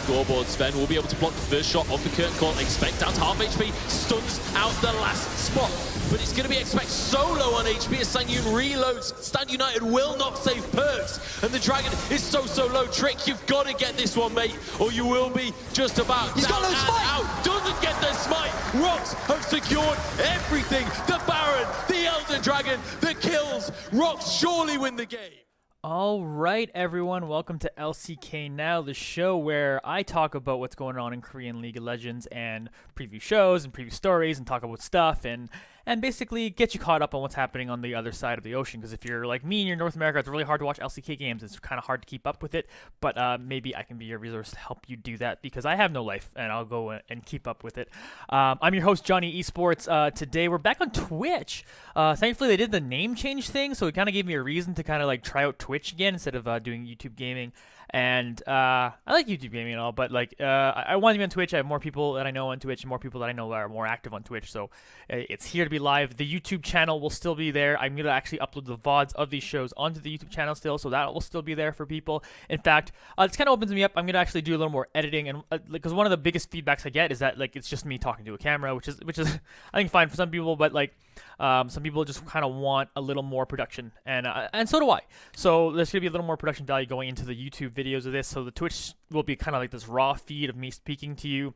scoreboard. Sven will be able to block the first shot of the curtain call. Expect down to half HP, stuns out the last spot. But it's going to be Expect so low on HP as Stand United reloads. Stand United will not save Perks. And the Dragon is so low. Trick, you've got to get this one, mate, or you will be just about He's got no smite. out. Doesn't get the smite. Rocks have secured everything. The Baron, the Elder Dragon, the kills. Rocks surely win the game. All right, everyone, welcome to LCK Now, the show where I talk about what's going on in Korean League of Legends and preview shows and preview stories and talk about stuff and basically get you caught up on what's happening on the other side of the ocean. Because if you're like me and you're in North America, it's really hard to watch LCK games. It's kind of hard to keep up with it, but maybe I can be your resource to help you do that because I have no life and I'll go and keep up with it. I'm your host, Jonny Esports. Today we're back on Twitch. Thankfully, they did the name change thing, so it kind of gave me a reason to kind of like try out Twitch again instead of doing YouTube gaming. And I like YouTube gaming and all, but like I want to be on Twitch. I have more people that I know on Twitch and more people that I know that are more active on Twitch. So it's here to be live. The YouTube channel will still be there. I'm going to actually upload the VODs of these shows onto the YouTube channel still, so that will still be there for people. In fact, it kind of opens me up. I'm going to actually do a little more editing, and because one of the biggest feedbacks I get is that like it's just me talking to a camera, which is I think fine for some people, but like some people just kind of want a little more production, and so do I. So there's going to be a little more production value going into the YouTube videos of this. So the Twitch will be kind of like this raw feed of me speaking to you,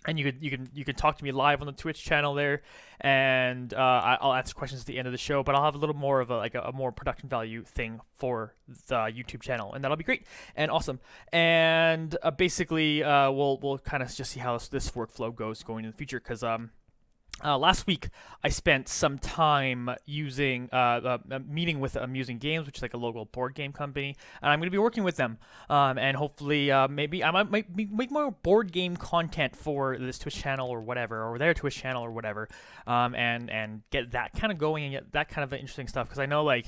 and you can talk to me live on the Twitch channel there, and I'll answer questions at the end of the show. But I'll have a little more of a more production value thing for the YouTube channel, and that'll be great and awesome. And basically, we'll kind of just see how this workflow goes going in the future, because last week, I spent some time using meeting with Amusing Games, which is like a local board game company, and I'm going to be working with them. And hopefully, maybe I might make more board game content for this Twitch channel or whatever, or their Twitch channel or whatever, and get that kind of going and get that kind of interesting stuff. Because I know like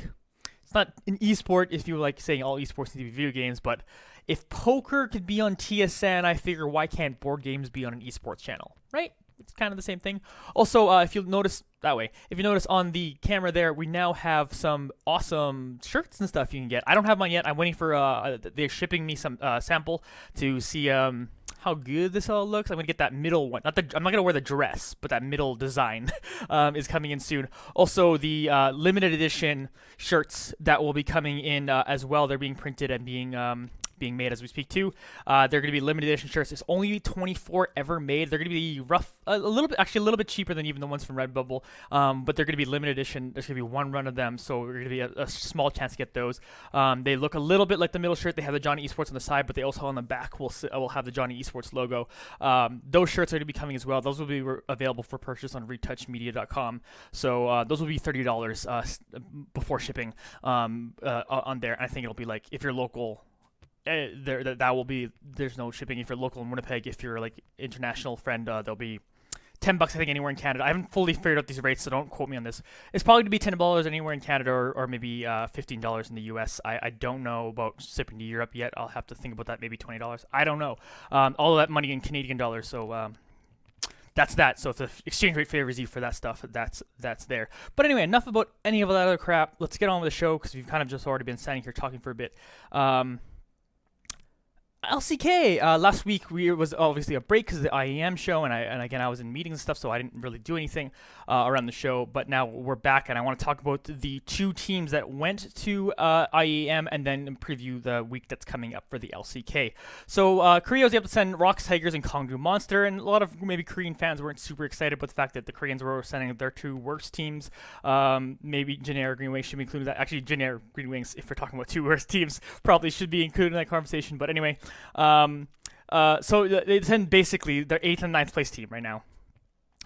it's not an esport if you like saying all esports need to be video games, but if poker could be on TSN, I figure why can't board games be on an esports channel, right? It's kind of the same thing. Also, if you'll notice if you notice on the camera there, we now have some awesome shirts and stuff you can get. I don't have mine yet. I'm waiting for they're shipping me some sample to see how good this all looks. I'm gonna get that middle one. I'm not gonna wear the dress, but that middle design is coming in soon. Also, the limited edition shirts that will be coming in as well. They're being printed and being made as we speak too. They're going to be limited edition shirts. It's only 24 ever made. They're going to be a little bit cheaper than even the ones from Redbubble. But they're going to be limited edition. There's going to be one run of them, so we're going to be a small chance to get those. They look a little bit like the middle shirt. They have the Jonny Esports on the side, but they also on the back will have the Jonny Esports logo. Those shirts are going to be coming as well. Those will be available for purchase on retouchmedia.com. So those will be $30 before shipping on there. And I think it'll be like if you're local. There's no shipping if you're local in Winnipeg. If you're like international friend, there'll be $10 I think anywhere in Canada. I haven't fully figured out these rates, so don't quote me on this. It's probably to be $10 anywhere in Canada or maybe $15 in the US. I don't know about shipping to Europe yet. I'll have to think about that. Maybe $20. I don't know. All of that money in Canadian dollars, so that's that. So if the exchange rate favors you for that stuff, that's there. But anyway, enough about any of that other crap. Let's get on with the show because we've kind of just already been standing here talking for a bit. LCK, last week was obviously a break because of the IEM show, and again I was in meetings and stuff, so I didn't really do anything around the show. But now we're back, and I want to talk about the two teams that went to IEM, and then preview the week that's coming up for the LCK. So Korea was able to send Rocks Tigers and Kongdu Monster, and a lot of maybe Korean fans weren't super excited about the fact that the Koreans were sending their two worst teams. Maybe Generic Green Wings should be included in that. Actually, Generic Green Wings, if we're talking about two worst teams, probably should be included in that conversation. But anyway. So they send basically their 8th and 9th place team right now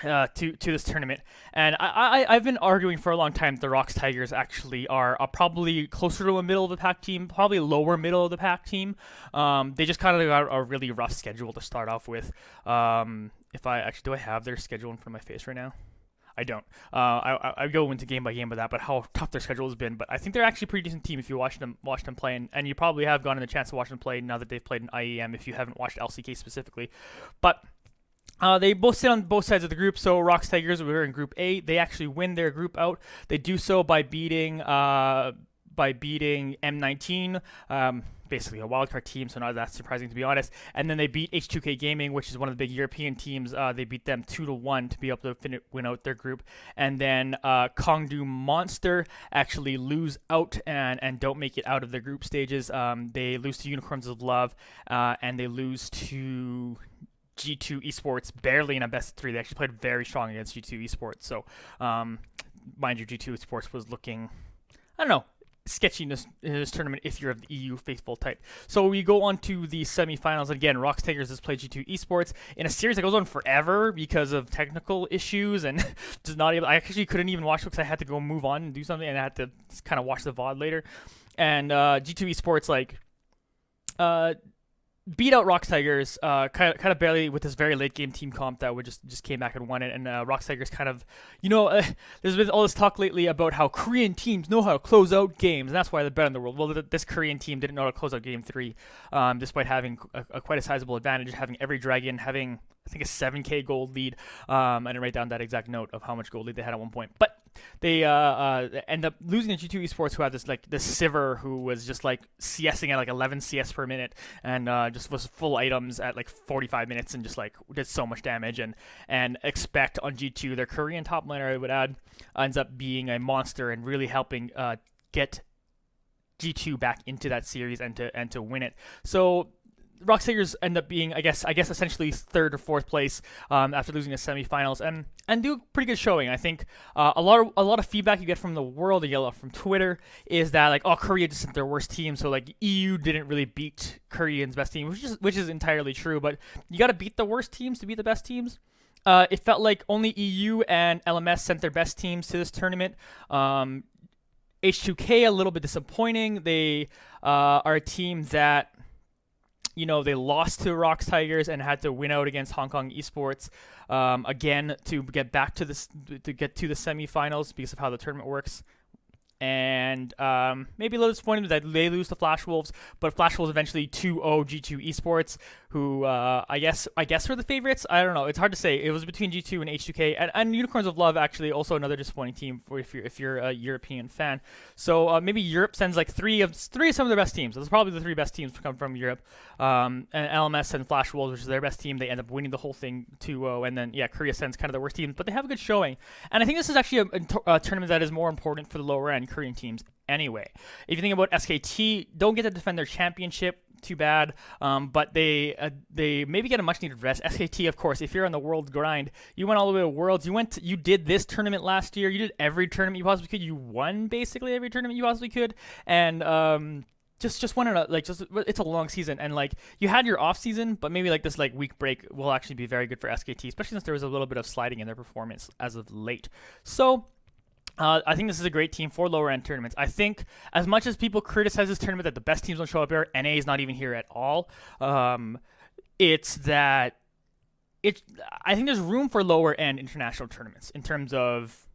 to this tournament, and I've been arguing for a long time that the Rocks Tigers actually are probably closer to a middle of the pack team, probably lower middle of the pack team. They just kind of got a really rough schedule to start off with. Do I have their schedule in front of my face right now? I don't. I go into game by game with that, but how tough their schedule has been. But I think they're actually a pretty decent team if you watch them play, and you probably have gotten a chance to watch them play now that they've played in IEM if you haven't watched LCK specifically. But they both sit on both sides of the group. So Rocks Tigers, we were in Group A. They actually win their group out. They do so by beating by beating M19, basically a wildcard team, so not that surprising to be honest. And then they beat H2K Gaming, which is one of the big European teams. They beat them 2-1 to be able to win out their group. And then Kongdu Monster actually lose out and don't make it out of their group stages. They lose to Unicorns of Love, and they lose to G2 Esports barely in a best of 3. They actually played very strong against G2 Esports. So, mind you, G2 Esports was looking, I don't know, sketchy in this tournament if you're of the EU faithful type. So we go on to the semifinals. Again, Rox Tigers has played G2 Esports in a series that goes on forever because of technical issues and just not able. I actually couldn't even watch it because I had to go move on and do something, and I had to kind of watch the VOD later. And G2 Esports beat out Rox Tigers kind of barely with this very late game team comp that would just came back and won it. And Rox Tigers kind of, there's been all this talk lately about how Korean teams know how to close out games, and that's why they're better in the world. Well, this Korean team didn't know how to close out game 3, despite having quite a sizable advantage, having every dragon, having I think a 7k gold lead. I didn't write down that exact note of how much gold lead they had at one point, but they end up losing to G2 Esports, who had this Sivir who was just CSing at 11 CS per minute and just was full items at 45 minutes and just did so much damage. And expect on G2, their Korean top laner, I would add, ends up being a monster and really helping get G2 back into that series and to win it. So Rox Tigers end up being, I guess, essentially 3rd or 4th place after losing the semifinals, and do a pretty good showing. I think a lot of feedback you get from the world, you get a lot from Twitter, is that Korea just sent their worst team, so EU didn't really beat Korean's best team, which is entirely true. But you got to beat the worst teams to beat the best teams. It felt like only EU and LMS sent their best teams to this tournament. H2K a little bit disappointing. They are a team that, they lost to Rox Tigers and had to win out against Hong Kong Esports again to get back to the semifinals because of how the tournament works. And maybe a little disappointed that they lose to Flash Wolves, but Flash Wolves eventually 2-0 G2 Esports, who I guess were the favorites. I don't know. It's hard to say. It was between G2 and H2K, and Unicorns of Love actually also another disappointing team for if you're a European fan. So maybe Europe sends three of some of their best teams. Those are probably the 3 best teams to come from Europe. And LMS sends Flash Wolves, which is their best team. They end up winning the whole thing 2-0, and then Korea sends kind of the worst team, but they have a good showing. And I think this is actually a tournament that is more important for the lower end Korean teams anyway. If you think about SKT, don't get to defend their championship, too bad, but they maybe get a much needed rest. SKT, of course, if you're on the world grind, you went all the way to Worlds, you did this tournament last year, you did every tournament you possibly could, you won basically every tournament you possibly could, and just won it, it's a long season, and you had your off season, but maybe this week break will actually be very good for SKT, especially since there was a little bit of sliding in their performance as of late. So I think this is a great team for lower end tournaments. I think as much as people criticize this tournament that the best teams don't show up here, NA is not even here at all. It's that I think there's room for lower end international tournaments in terms of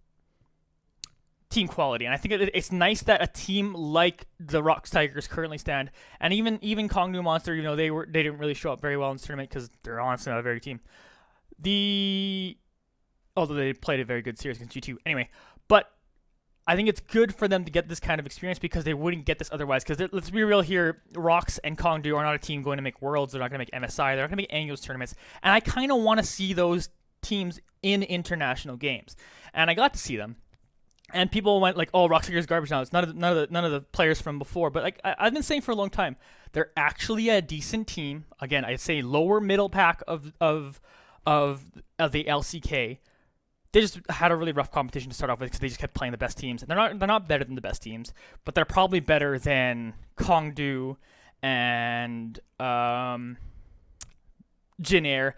team quality, and I think it's nice that a team like the Rox Tigers currently stand, and even Kongnu Monster, they didn't really show up very well in this tournament because they're honestly not a very team. Although they played a very good series against G2 anyway. But I think it's good for them to get this kind of experience because they wouldn't get this otherwise. Because let's be real here, Rox and Kongdu are not a team going to make Worlds. They're not going to make MSI. They're not going to make any of those tournaments. And I kind of want to see those teams in international games. And I got to see them. And people went oh, Rox Tigers garbage now. It's none of the players from before. But I've been saying for a long time, they're actually a decent team. Again, I'd say lower middle pack of the LCK. They just had a really rough competition to start off with because they just kept playing the best teams, and they're not better than the best teams, but they're probably better than Kongdu and Jin Air.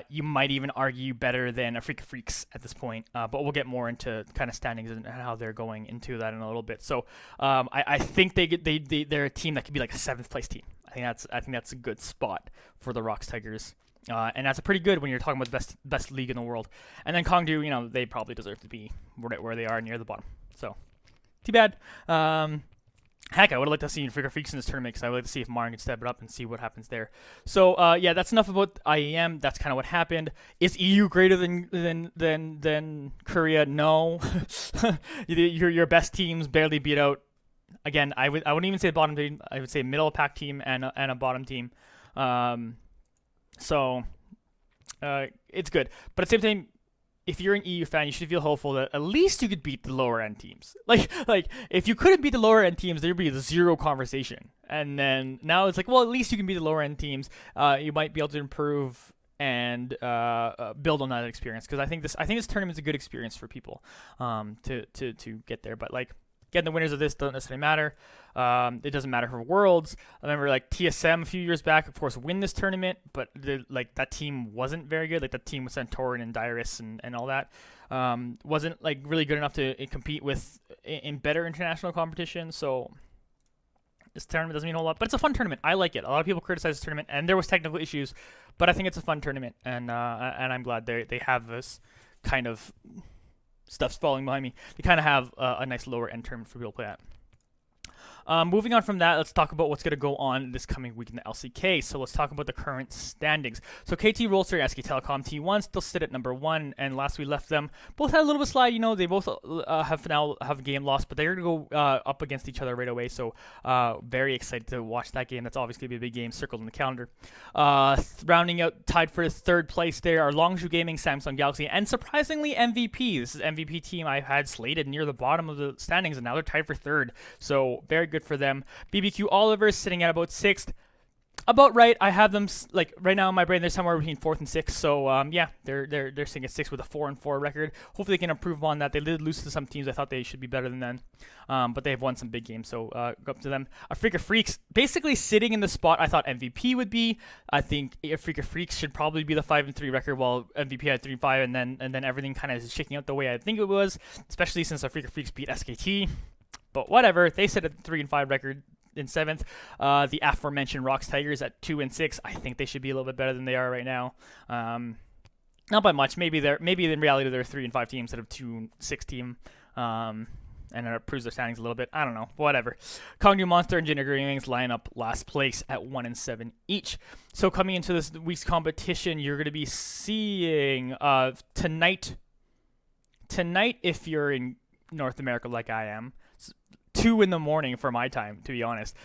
You might even argue better than Afrika Freaks at this point, but we'll get more into kind of standings and how they're going into that in a little bit. So I think they're a team that could be a 7th place team. I think that's a good spot for the Rox Tigers. And that's a pretty good when you're talking about the best league in the world. And then Kongdu, they probably deserve to be right where they are near the bottom. So, too bad. Heck, I would have liked to see Afrika Freaks in this tournament because I would like to see if Marin could step it up and see what happens there. So, that's enough about IEM. That's kind of what happened. Is EU greater than Korea? No. Your best teams barely beat out again, I wouldn't even say bottom team. I would say middle pack team and a bottom team. So it's good. But at the same time, if you're an EU fan, you should feel hopeful that at least you could beat the lower end teams. Like if you couldn't beat the lower end teams, there'd be zero conversation. And then now it's like, well, at least you can beat the lower end teams. You might be able to improve and build on that experience, because I think this tournament's a good experience for people to get there. But like, again, the winners of this don't necessarily matter. It doesn't matter for Worlds. I remember like TSM a few years back, of course, win this tournament, but that team wasn't very good. Like that team with Centauran and Dyrus and all that wasn't like really good enough to compete with in better international competition. So this tournament doesn't mean a whole lot, but it's a fun tournament. I like it. A lot of people criticize this tournament, and there was technical issues, but I think it's a fun tournament, and I'm glad they have this kind of stuff's falling behind me. They kind of have a nice lower end tournament for people to play at. Moving on from that, let's talk about what's going to go on this coming week in the LCK. So let's talk about the current standings. So KT Rolster and SK Telecom T1 still sit at number 1, and last we left them, both had a little bit of slide. You know, they both have a game lost, but they're going to go up against each other right away. So very excited to watch that game. That's obviously going to be a big game circled in the calendar. Rounding out, tied for third place there are Longzhu Gaming, Samsung Galaxy, and surprisingly MVP. This is MVP team I had slated near the bottom of the standings, and now they're tied for third. So very good for them. BBQ Oliver sitting at about 6th. About right. I have them like right now in my brain. They're somewhere between 4th and 6th. So yeah, they're sitting at 6th with a 4-4 record. Hopefully they can improve on that. They did lose to some teams I thought they should be better than them, but they have won some big games. So go up to them. Afrika Freaks basically sitting in the spot I thought MVP would be. I think Afrika Freaks should probably be the 5-3 record, while MVP had 3-5, and then everything kind of is shaking out the way I think it was, especially since Afrika Freaks beat SKT. But whatever, they sit at 3-5 record in 7th. The aforementioned Rocks Tigers at 2-6. I think they should be a little bit better than they are right now. Not by much. Maybe in reality they're a 3-5 team instead of 2-6 team. And it improves their standings a little bit. I don't know. Whatever. Kongnu Monster and Jinner Gaming's line up last place at 1-7 each. So coming into this week's competition, you're going to be seeing tonight, if you're in North America like I am, 2 in the morning for my time, to be honest.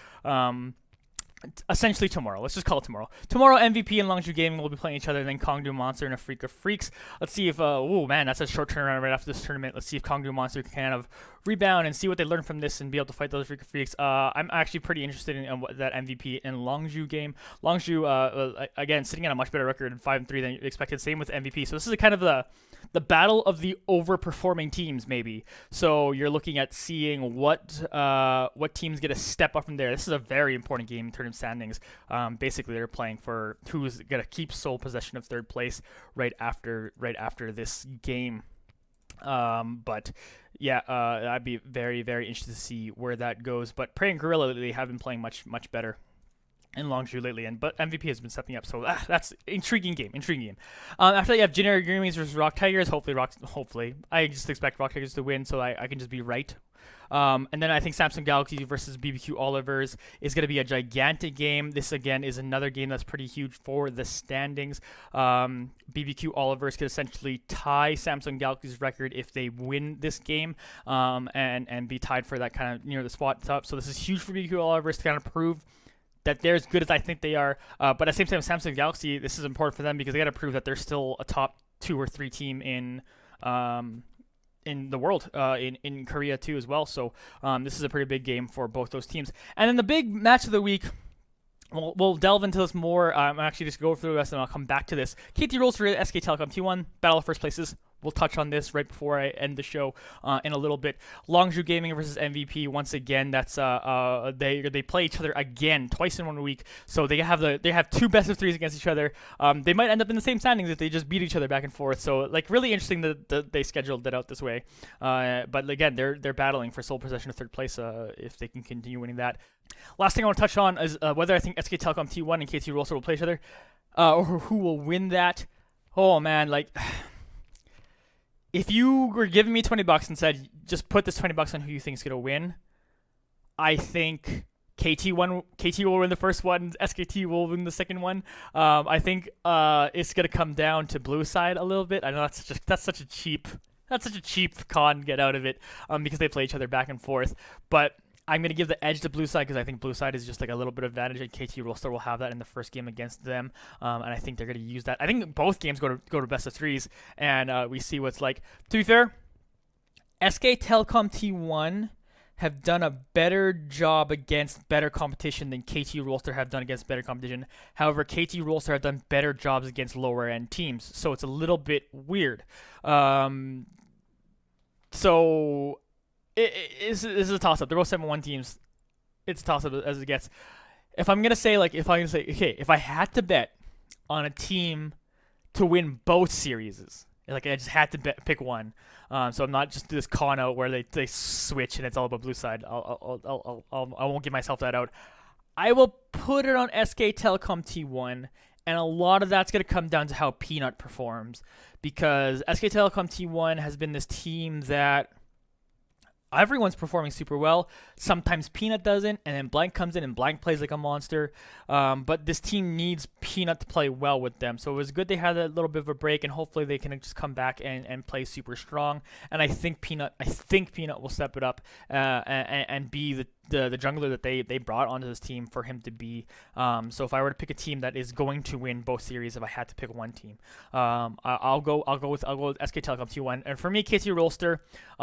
Essentially tomorrow. Let's just call it tomorrow. Tomorrow, MVP and Longzhu Gaming will be playing each other, and then Kongnu Monster and Afrika Freaks. Let's see if, oh man, that's a short turnaround right after this tournament. Let's see if Kongnu Monster can kind of rebound and see what they learn from this and be able to fight those Afrika Freaks. I'm actually pretty interested in that MVP and Longzhu game. Longzhu, again, sitting at a much better record in 5-3 than you expected. Same with MVP. So this is a kind of the battle of the overperforming teams, maybe. So you're looking at seeing what teams get a step up from there. This is a very important game in terms of standings. Basically, they're playing for who's going to keep sole possession of third place right after this game. But yeah, I'd be very, very interested to see where that goes. But Prey and Gorilla, they have been playing much, much better in Longzhu lately, but MVP has been stepping up, so that's intriguing game. After that, you have Jinner Gaming versus Rock Tigers. Hopefully, I just expect Rock Tigers to win, so I can just be right. And then I think Samsung Galaxy versus BBQ Olivers is going to be a gigantic game. This again is another game that's pretty huge for the standings. BBQ Olivers could essentially tie Samsung Galaxy's record if they win this game, and be tied for that kind of near the spot top. So this is huge for BBQ Olivers to kind of prove that they're as good as I think they are. But at the same time, Samsung Galaxy, this is important for them because they got to prove that they're still a top 2 or 3 team in the world, in Korea too as well. So this is a pretty big game for both those teams. And then the big match of the week, we'll delve into this more. I'm actually just go through the rest and I'll come back to this. KT rolls for SK Telecom T1, battle of first places. We'll touch on this right before I end the show in a little bit. Longzhu Gaming versus MVP. Once again, that's they play each other again twice in 1 week. So they have 2 best of 3s against each other. They might end up in the same standings if they just beat each other back and forth. So like really interesting that they scheduled it out this way. But again, they're battling for sole possession of third place if they can continue winning that. Last thing I want to touch on is whether I think SK Telecom T1 and KT Rolster will play each other, or who will win that. Oh man, like. If you were giving me $20 and said, just put this $20 on who you think is going to win, I think KT will win the first one, SKT will win the second one. I think it's going to come down to blue side a little bit. I know that's such a cheap con to get out of it because they play each other back and forth. But I'm going to give the edge to blue side because I think blue side is just like a little bit of advantage, and KT Rolster will have that in the first game against them, and I think they're going to use that. I think both games go to best of threes, and we see what's like. To be fair, SK Telecom T1 have done a better job against better competition than KT Rolster have done against better competition. However, KT Rolster have done better jobs against lower end teams, so it's a little bit weird. So it's a toss-up. They're both 7-1 teams. It's a toss-up as it gets. If I'm going to say, okay, if I had to bet on a team to win both series, like I just had to pick one. So I'm not just this con out where they switch and it's all about blue side. I won't give myself that out. I will put it on SK Telecom T1, and a lot of that's going to come down to how Peanut performs, because SK Telecom T1 has been this team that everyone's performing super well. Sometimes Peanut doesn't, and then Blank comes in and Blank plays like a monster. But this team needs Peanut to play well with them. So it was good they had a little bit of a break, and hopefully they can just come back and play super strong. And I think Peanut will step it up and be the jungler that they brought onto this team for him to be. So if I were to pick a team that is going to win both series, if I had to pick one team, I'll go with SK Telecom T1. And for me, KT Rolster,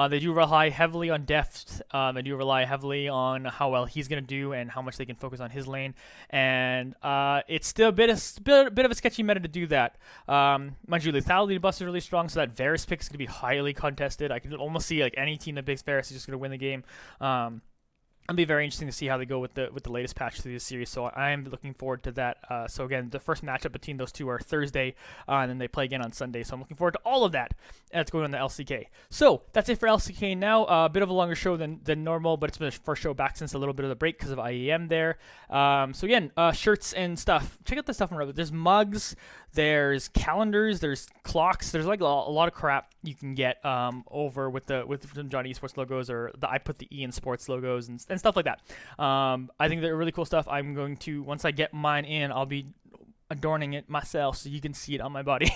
they do rely heavily on depth. They do rely heavily on how well he's gonna do and how much they can focus on his lane. And it's still a bit of a sketchy meta to do that. Mind you, lethality buff is really strong, so that Varus pick is gonna be highly contested. I can almost see like any team that picks Varus is just gonna win the game. It'll be very interesting to see how they go with the latest patch to this series, so I am looking forward to that. So again, the first matchup between those two are Thursday, and then they play again on Sunday, so I'm looking forward to all of that. And it's going on the LCK. So that's it for LCK now. A bit of a longer show than normal, but it's been the first show back since a little bit of the break because of IEM there. So again, shirts and stuff. Check out the stuff on Reddit. There's mugs, there's calendars, there's clocks. There's like a lot of crap you can get over with some Jonny Esports logos, or I put the IEM Sports logos and stuff like that. I think they're really cool stuff. I'm going to, once I get mine in, I'll be adorning it myself so you can see it on my body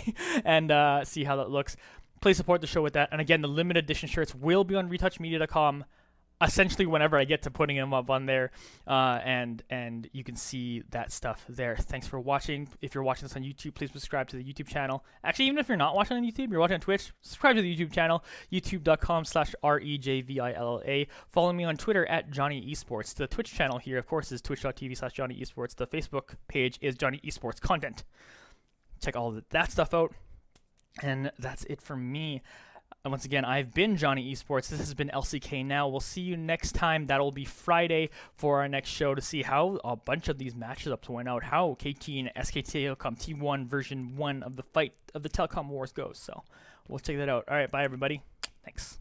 and see how that looks. Please support the show with that. And again, the limited edition shirts will be on retouchmedia.com essentially whenever I get to putting them up on there, and you can see that stuff there. Thanks for watching. If you're watching this on YouTube, please subscribe to the YouTube channel. Actually, even if you're not watching on YouTube, you're watching on Twitch, subscribe to the YouTube channel, youtube.com/REJVILLA. Follow me on Twitter at Jonny Esports. The Twitch channel here, of course, is twitch.tv/Jonny Esports. The Facebook page is Jonny Esports Content. Check all of that stuff out. And that's it for me. And once again, I've been Jonny Esports. This has been LCK Now. We'll see you next time. That'll be Friday for our next show to see how a bunch of these matchups went out, how KT and SK Telecom T1 version 1 of the fight of the Telecom Wars goes. So we'll check that out. All right, bye everybody. Thanks.